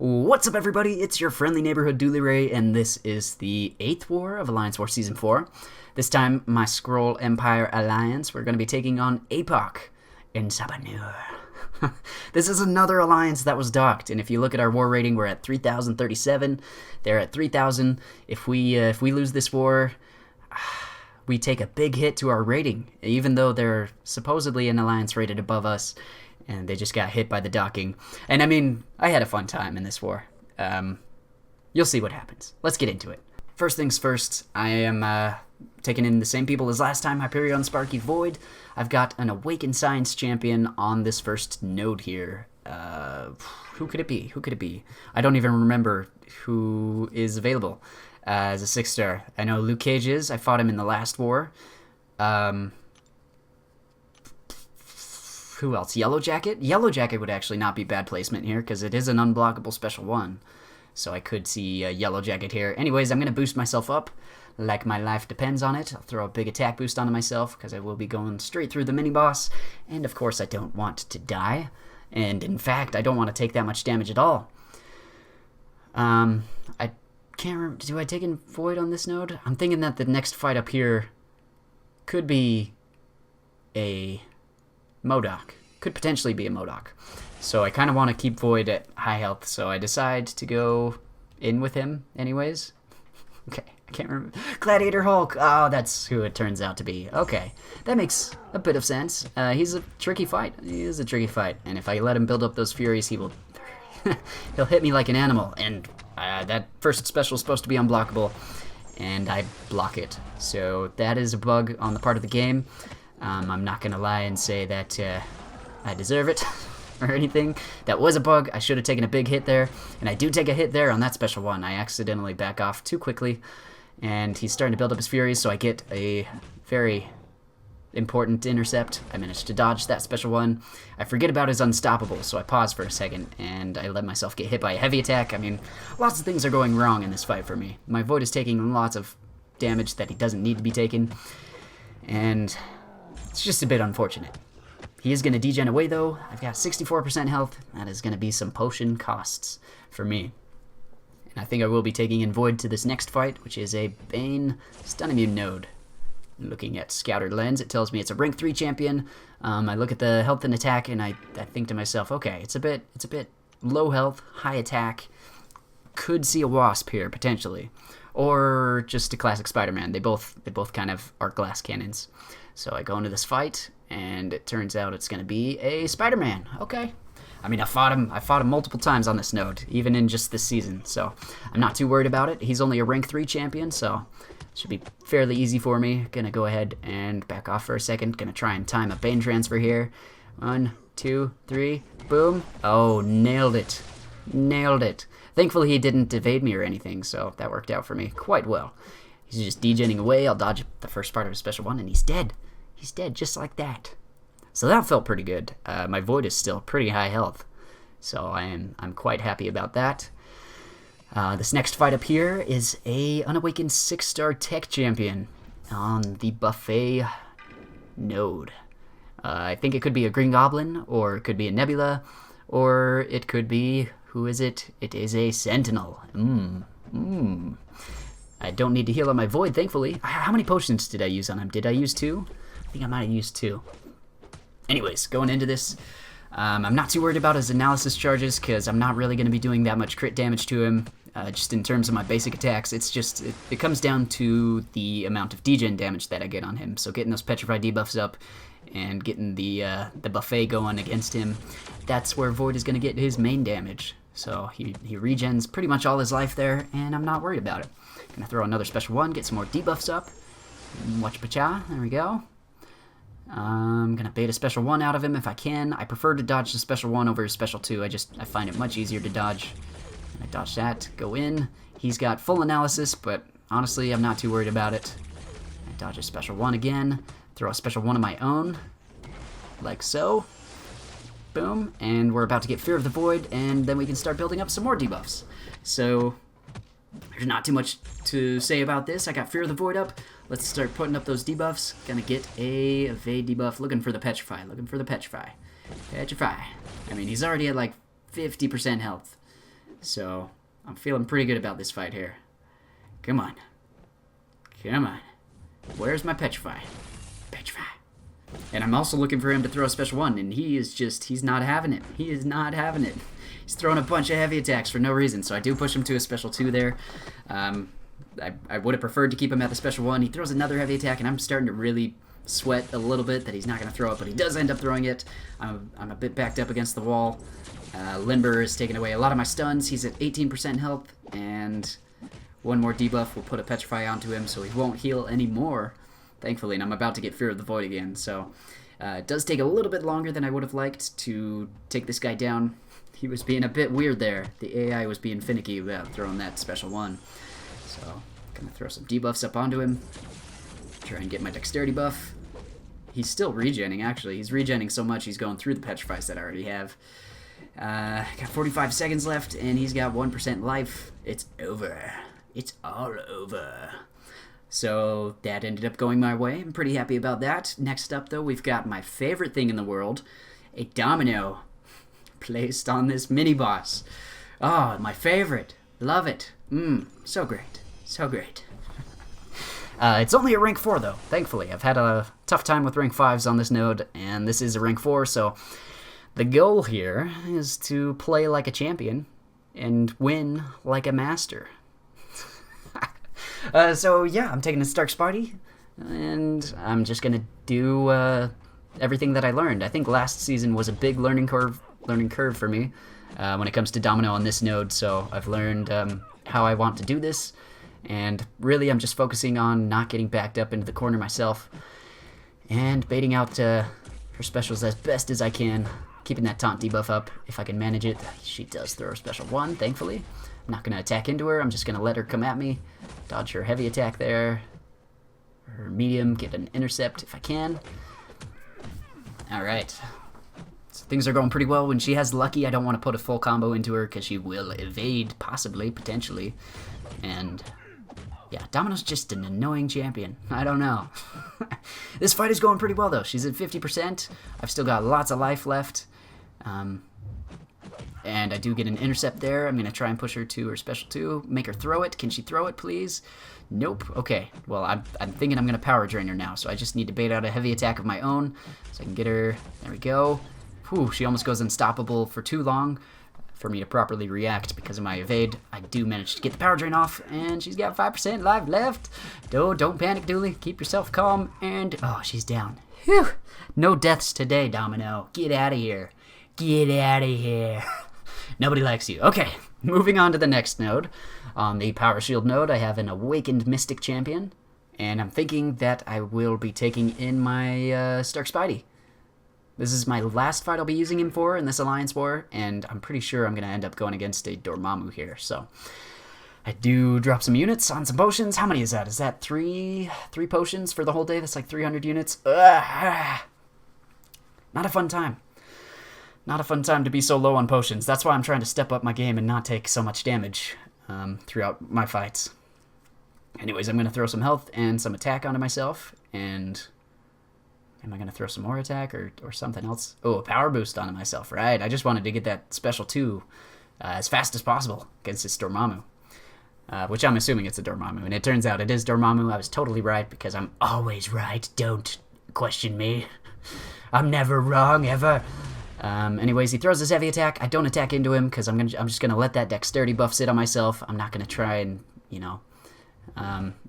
What's up, everybody? It's your friendly neighborhood DoolieRay, and this is the 8th War of Alliance War Season 4. This time, my Skrull Empire Alliance, we're going to be taking on Apoc in Sabanur. This is another alliance that was docked, and if you look at our war rating, we're at 3,037. They're at 3,000. If we lose this war, we take a big hit to our rating, even though they're supposedly an alliance rated above us. And they just got hit by the docking. And I mean, I had a fun time in this war. You'll see what happens. Let's get into it. First things first, I am taking in the same people as last time, Hyperion, Sparky, Void. I've got an Awakened Science champion on this first node here. Who could it be? Who could it be? I don't even remember who is available as a 6-star. I know Luke Cage is. I fought him in the last war. Who else? Yellow Jacket? Yellow Jacket would actually not be bad placement here because it is an unblockable special 1. So I could see Yellow Jacket here. Anyways, I'm going to boost myself up like my life depends on it. I'll throw a big attack boost onto myself because I will be going straight through the mini-boss. And of course, I don't want to die. And in fact, I don't want to take that much damage at all. I can't remember. Do I take in Void on this node? I'm thinking that the next fight up here could be a mcoc. Could potentially be a mcoc. So I kind of want to keep Void at high health, so I decide to go in with him anyways. Okay, I can't remember. Gladiator Hulk! Oh, that's who it turns out to be. Okay, that makes a bit of sense. He's a tricky fight. He is a tricky fight, and if I let him build up those furies, he will... he'll hit me like an animal, and that first special is supposed to be unblockable, and I block it. So that is a bug on the part of the game. I'm not going to lie and say that I deserve it or anything. That was a bug. I should have taken a big hit there. And I do take a hit there on that special 1. I accidentally back off too quickly. And he's starting to build up his furies, so I get a very important intercept. I managed to dodge that special 1. I forget about his unstoppable, so I pause for a second. And I let myself get hit by a heavy attack. I mean, lots of things are going wrong in this fight for me. My Void is taking lots of damage that he doesn't need to be taking. And... it's just a bit unfortunate. He is going to degen away, though. I've got 64% health. That is going to be some potion costs for me. And I think I will be taking in Void to this next fight, which is a Bane Stun Immune node. Looking at Scouter Lens, it tells me it's a rank 3 champion. I look at the health and attack, and I think to myself, okay, it's a bit low health, high attack. Could see a Wasp here, potentially. Or just a classic Spider-Man. They both kind of are glass cannons. So I go into this fight, and it turns out it's going to be a Spider-Man. Okay. I mean, I fought him multiple times on this node, even in just this season. So I'm not too worried about it. He's only a rank 3 champion, so it should be fairly easy for me. Gonna go ahead and back off for a second. Gonna try and time a Bane transfer here. 1, 2, 3, boom. Oh, nailed it. Nailed it. Thankfully, he didn't evade me or anything, so that worked out for me quite well. He's just degenning away. I'll dodge the first part of his special 1, and he's dead. He's dead just like that. So that felt pretty good. My Void is still pretty high health, so I'm quite happy about that. This next fight up here is a unawakened 6-star tech champion on the buffet node. I think it could be a Green Goblin, or it could be a Nebula, or it could be... who is it? It is a Sentinel. I don't need to heal on my Void, thankfully. How many potions did I use on him? Did I use 2? I think I might have used 2. Anyways, going into this, I'm not too worried about his analysis charges because I'm not really going to be doing that much crit damage to him. Just in terms of my basic attacks, it's just it comes down to the amount of degen damage that I get on him. So getting those petrified debuffs up and getting the buffet going against him, that's where Void is going to get his main damage. So he regens pretty much all his life there, and I'm not worried about it. Gonna throw another special 1, get some more debuffs up. Watch pacha, there we go. I'm gonna bait a special 1 out of him if I can. I prefer to dodge the special 1 over his special 2. I find it much easier to dodge. I dodge that, go in. He's got full analysis, but honestly, I'm not too worried about it. I dodge a special 1 again. Throw a special 1 of my own, like so. Boom, and we're about to get Fear of the Void, and then we can start building up some more debuffs. So, there's not too much to say about this. I got Fear of the Void up. Let's start putting up those debuffs. Gonna get a evade debuff. Looking for the Petrify. Petrify. I mean, he's already at like 50% health. So I'm feeling pretty good about this fight here. Come on. Come on. Where's my Petrify? Petrify. And I'm also looking for him to throw a special one, and he's not having it. He is not having it. He's throwing a bunch of heavy attacks for no reason, so I do push him to a special 2 there. I would have preferred to keep him at the special 1. He throws another heavy attack, and I'm starting to really sweat a little bit that he's not going to throw it, but he does end up throwing it. I'm a bit backed up against the wall. Limber is taking away a lot of my stuns. He's at 18% health, and one more debuff will put a Petrify onto him, so he won't heal anymore, thankfully, and I'm about to get Fear of the Void again, so it does take a little bit longer than I would have liked to take this guy down. He was being a bit weird there. The AI was being finicky about throwing that special 1. So, I'm going to throw some debuffs up onto him. Try and get my dexterity buff. He's still regenning, actually. He's regenning so much he's going through the Petrify that I already have. Got 45 seconds left, and he's got 1% life. It's over. It's all over. So, that ended up going my way. I'm pretty happy about that. Next up, though, we've got my favorite thing in the world. A domino placed on this mini-boss. Oh, my favorite. Love it. So great. So great. It's only a rank 4, though, thankfully. I've had a tough time with rank 5s on this node, and this is a rank 4, so the goal here is to play like a champion and win like a master. So, yeah, I'm taking a Stark Spidey, and I'm just going to do everything that I learned. I think last season was a big learning curve for me when it comes to domino on this node, so I've learned how I want to do this. And really, I'm just focusing on not getting backed up into the corner myself and baiting out her specials as best as I can, keeping that taunt debuff up if I can manage it. She does throw a special 1, thankfully. I'm not going to attack into her. I'm just going to let her come at me, dodge her heavy attack there, her medium, get an intercept if I can. Alright. So things are going pretty well. When she has lucky, I don't want to put a full combo into her because she will evade, possibly, potentially. And yeah, Domino's just an annoying champion. I don't know. This fight is going pretty well, though. She's at 50%. I've still got lots of life left. And I do get an intercept there. I'm going to try and push her to her special 2. Make her throw it. Can she throw it, please? Nope. Okay. Well, I'm thinking I'm going to power drain her now. So I just need to bait out a heavy attack of my own. So I can get her. There we go. Whew, she almost goes unstoppable for too long for me to properly react because of my evade. I do manage to get the power drain off, and she's got 5% life left. Don't panic, Dooley. Keep yourself calm, and oh, she's down. Whew. No deaths today, Domino. Get out of here. Get out of here. Nobody likes you. Okay, moving on to the next node. On the Power Shield node, I have an Awakened Mystic Champion, and I'm thinking that I will be taking in my Stark Spidey. This is my last fight I'll be using him for in this Alliance War, and I'm pretty sure I'm going to end up going against a Dormammu here. So I do drop some units on some potions. How many is that? Is that three potions for the whole day? That's like 300 units. Ugh. Not a fun time. Not a fun time to be so low on potions. That's why I'm trying to step up my game and not take so much damage throughout my fights. Anyways, I'm going to throw some health and some attack onto myself, and am I going to throw some more attack or something else? Oh, a power boost onto myself, right? I just wanted to get that special 2 as fast as possible against this Dormammu, which I'm assuming it's a Dormammu, and it turns out it is Dormammu. I was totally right because I'm always right. Don't question me. I'm never wrong, ever. Anyways, he throws his heavy attack. I don't attack into him because I'm just going to let that dexterity buff sit on myself. I'm not going to try and,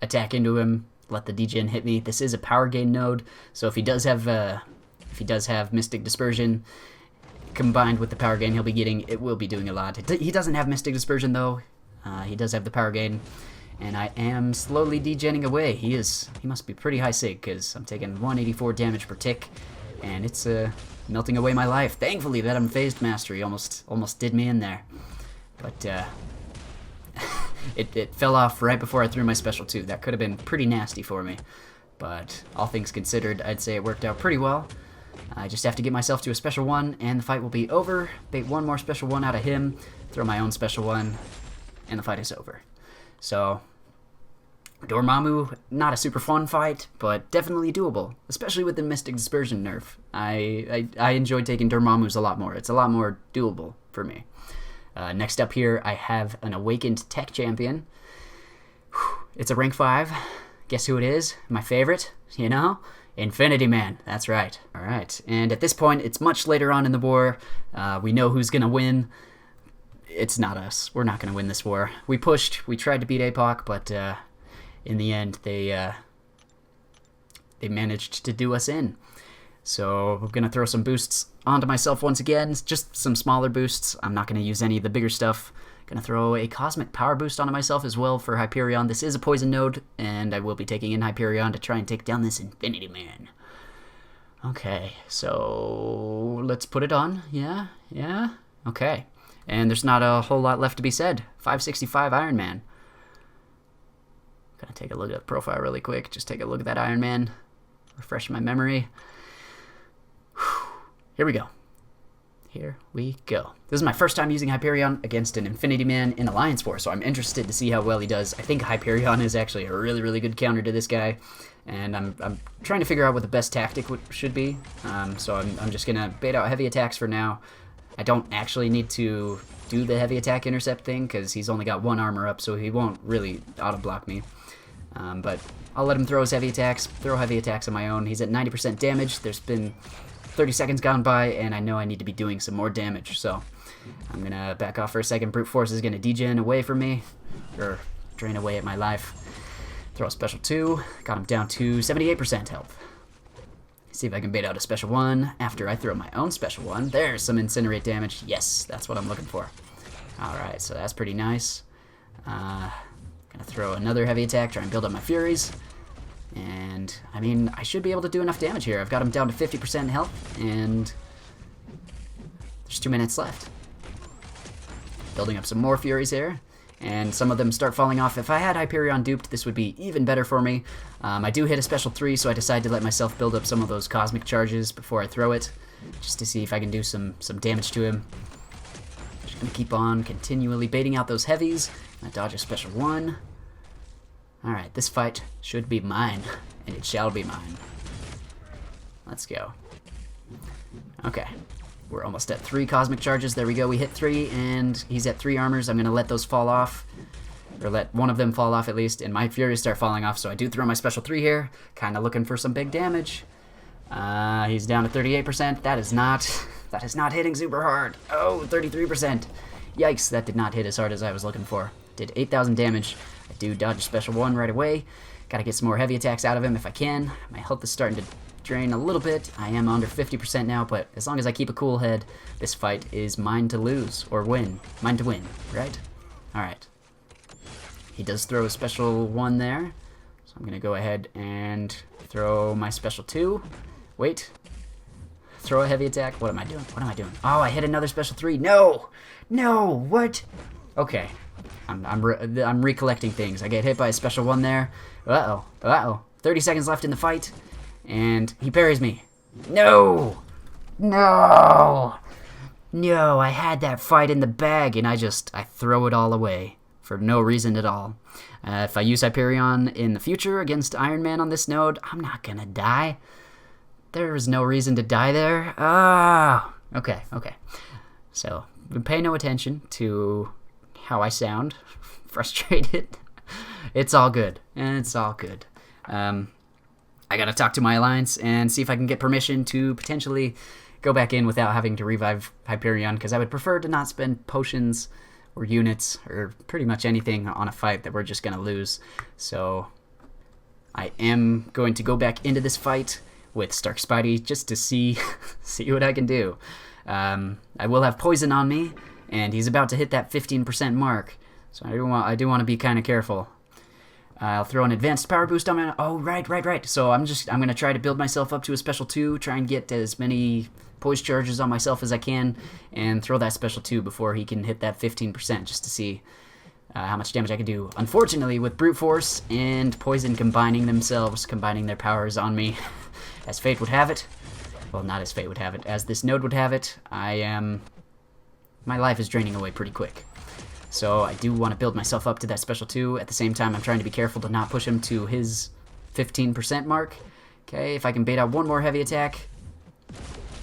attack into him. Let the degen hit me. This is a power gain node, so if he does have Mystic Dispersion combined with the power gain he'll be getting, it will be doing a lot. He doesn't have Mystic Dispersion though. He does have the power gain, and I am slowly degenning away. He must be pretty high sig because I'm taking 184 damage per tick, and it's melting away my life. Thankfully, that phased mastery almost did me in there, but It fell off right before I threw my special 2. That could have been pretty nasty for me. But all things considered, I'd say it worked out pretty well. I just have to get myself to a special 1, and the fight will be over. Bait one more special 1 out of him, throw my own special 1, and the fight is over. So, Dormammu, not a super fun fight, but definitely doable, especially with the Mystic Dispersion nerf. I enjoy taking Dormammu's a lot more. It's a lot more doable for me. Next up here, I have an awakened tech champion. It's a rank 5. Guess who it is? My favorite, you know? Infinity Man. That's right. All right. And at this point, it's much later on in the war. We know who's going to win. It's not us. We're not going to win this war. We pushed. We tried to beat Apoc, but in the end, they managed to do us in. So I'm going to throw some boosts onto myself once again. Just some smaller boosts. I'm not going to use any of the bigger stuff. Going to throw a cosmic power boost onto myself as well for Hyperion. This is a poison node, and I will be taking in Hyperion to try and take down this Infinity Man. Okay, so let's put it on. Yeah. Okay. And there's not a whole lot left to be said. 565 Iron Man. Gonna take a look at the profile really quick. Just take a look at that Iron Man. Refresh my memory. Here we go. Here we go. This is my first time using Hyperion against an Infinity Man in Alliance War, so I'm interested to see how well he does. I think Hyperion is actually a really, really good counter to this guy, and I'm trying to figure out what the best tactic should be. So I'm just gonna bait out heavy attacks for now. I don't actually need to do the heavy attack intercept thing because he's only got 1 armor up, so he won't really auto-block me. But I'll let him throw his heavy attacks, throw heavy attacks on my own. He's at 90% damage. There's been 30 seconds gone by, and I know I need to be doing some more damage, so I'm going to back off for a second. Brute Force is going to degen away from me, or drain away at my life. Throw a special 2. Got him down to 78% health. See if I can bait out a special 1 after I throw my own special 1. There's some incinerate damage. Yes, that's what I'm looking for. Alright, so that's pretty nice. Gonna throw another heavy attack, try and build up my Furies. And, I mean, I should be able to do enough damage here. I've got him down to 50% health, and there's 2 minutes left. Building up some more Furies here, and some of them start falling off. If I had Hyperion duped, this would be even better for me. I do hit a special 3, so I decided to let myself build up some of those cosmic charges before I throw it, just to see if I can do some damage to him. Just gonna keep on continually baiting out those heavies. I dodge a special 1. Alright, this fight should be mine, and it shall be mine. Let's go. Okay, we're almost at 3 cosmic charges. There we go, we hit 3, and he's at 3 armors. I'm going to let those fall off, or let one of them fall off at least, and my Furies start falling off, so I do throw my special 3 here, kind of looking for some big damage. He's down to 38%. That is not hitting super hard. Oh, 33%. Yikes, that did not hit as hard as I was looking for. Did 8,000 damage. I do dodge a special 1 right away. Gotta get some more heavy attacks out of him if I can. My health is starting to drain a little bit. I am under 50% now, but as long as I keep a cool head, this fight is mine to lose, or win. Mine to win, right? Alright. He does throw a special 1 there, so I'm gonna go ahead and throw my special 2. Wait. Throw a heavy attack. What am I doing? What am I doing? Oh, I hit another special 3. No! No! What? Okay. I'm recollecting things. I get hit by a special 1 there. Uh-oh. Uh-oh. 30 seconds left in the fight. And he parries me. No! No! No, I had that fight in the bag, and I throw it all away. For no reason at all. If I use Hyperion in the future against Iron Man on this node, I'm not gonna die. There is no reason to die there. Ah! Okay. So, pay no attention to how I sound. Frustrated. It's all good. It's all good. I gotta talk to my alliance and see if I can get permission to potentially go back in without having to revive Hyperion, because I would prefer to not spend potions or units or pretty much anything on a fight that we're just gonna lose. So I am going to go back into this fight with Stark Spidey just to see what I can do. I will have poison on me, and he's about to hit that 15% mark, so I do want to be kind of careful. I'll throw an advanced power boost on my... Oh, right. So I'm going to try to build myself up to a special 2, try and get as many poise charges on myself as I can, and throw that special 2 before he can hit that 15%, just to see how much damage I can do. Unfortunately, with Brute Force and Poison combining their powers on me, as fate would have it, well, not as fate would have it, as this node would have it, my life is draining away pretty quick. So I do want to build myself up to that special 2. At the same time, I'm trying to be careful to not push him to his 15% mark. Okay, if I can bait out one more heavy attack.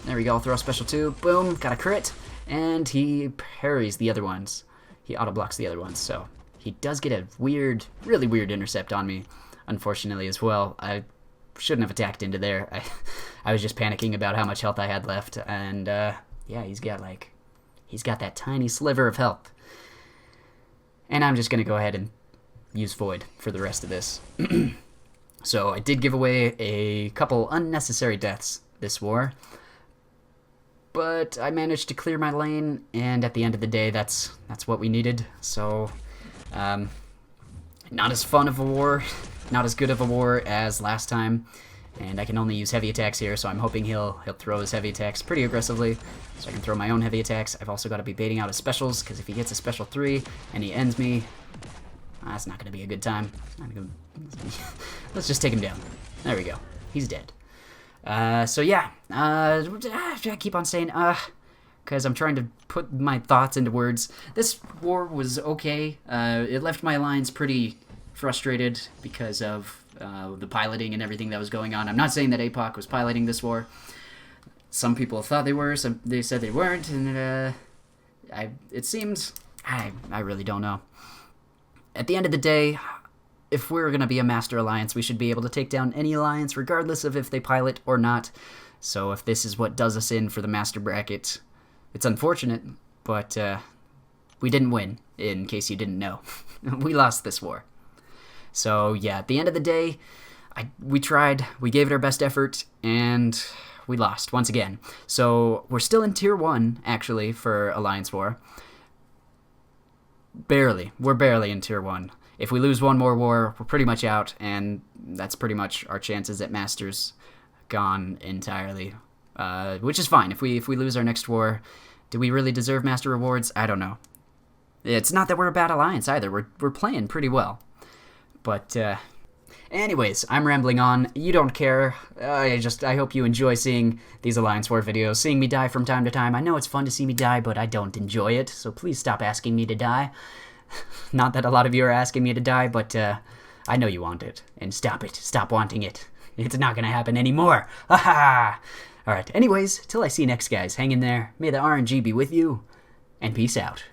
There we go, I'll throw a special 2. Boom, got a crit. and he parries the other ones. He auto-blocks the other ones, so he does get a weird, really weird intercept on me, unfortunately, as well. I shouldn't have attacked into there. I was just panicking about how much health I had left, and yeah, he's got that tiny sliver of health. And I'm just going to go ahead and use Void for the rest of this. So I did give away a couple unnecessary deaths this war, but I managed to clear my lane, and at the end of the day, that's what we needed. So, not as fun of a war, not as good of a war as last time, and I can only use heavy attacks here, so I'm hoping he'll throw his heavy attacks pretty aggressively, so I can throw my own heavy attacks. I've also got to be baiting out his specials, because if he gets a special 3 and he ends me, that's not going to be a good time. Let's just take him down. There we go. He's dead. So yeah, I keep on saying, because I'm trying to put my thoughts into words. This war was okay. It left my alliance pretty frustrated because of the piloting and everything that was going on. I'm not saying that Apoc was piloting this war. Some people thought they were, some they said they weren't, and it seems, I really don't know. At the end of the day, if we're going to be a master alliance, we should be able to take down any alliance, regardless of if they pilot or not. So if this is what does us in for the master bracket, it's unfortunate, but we didn't win, in case you didn't know. We lost this war. So yeah, at the end of the day, we tried, we gave it our best effort, and we lost once again. So we're still in Tier 1, actually, for Alliance War. Barely. We're barely in Tier 1. If we lose one more war, we're pretty much out, and that's pretty much our chances at Masters gone entirely. Which is fine. If we lose our next war, do we really deserve Master rewards? I don't know. It's not that we're a bad alliance either. We're playing pretty well. But anyways, I'm rambling on. You don't care. I hope you enjoy seeing these Alliance War videos, seeing me die from time to time. I know it's fun to see me die, but I don't enjoy it, so please stop asking me to die. Not that a lot of you are asking me to die, but I know you want it. And stop it. Stop wanting it. It's not gonna happen anymore. Ha ha! Alright, anyways, till I see you next, guys, hang in there. May the RNG be with you, and peace out.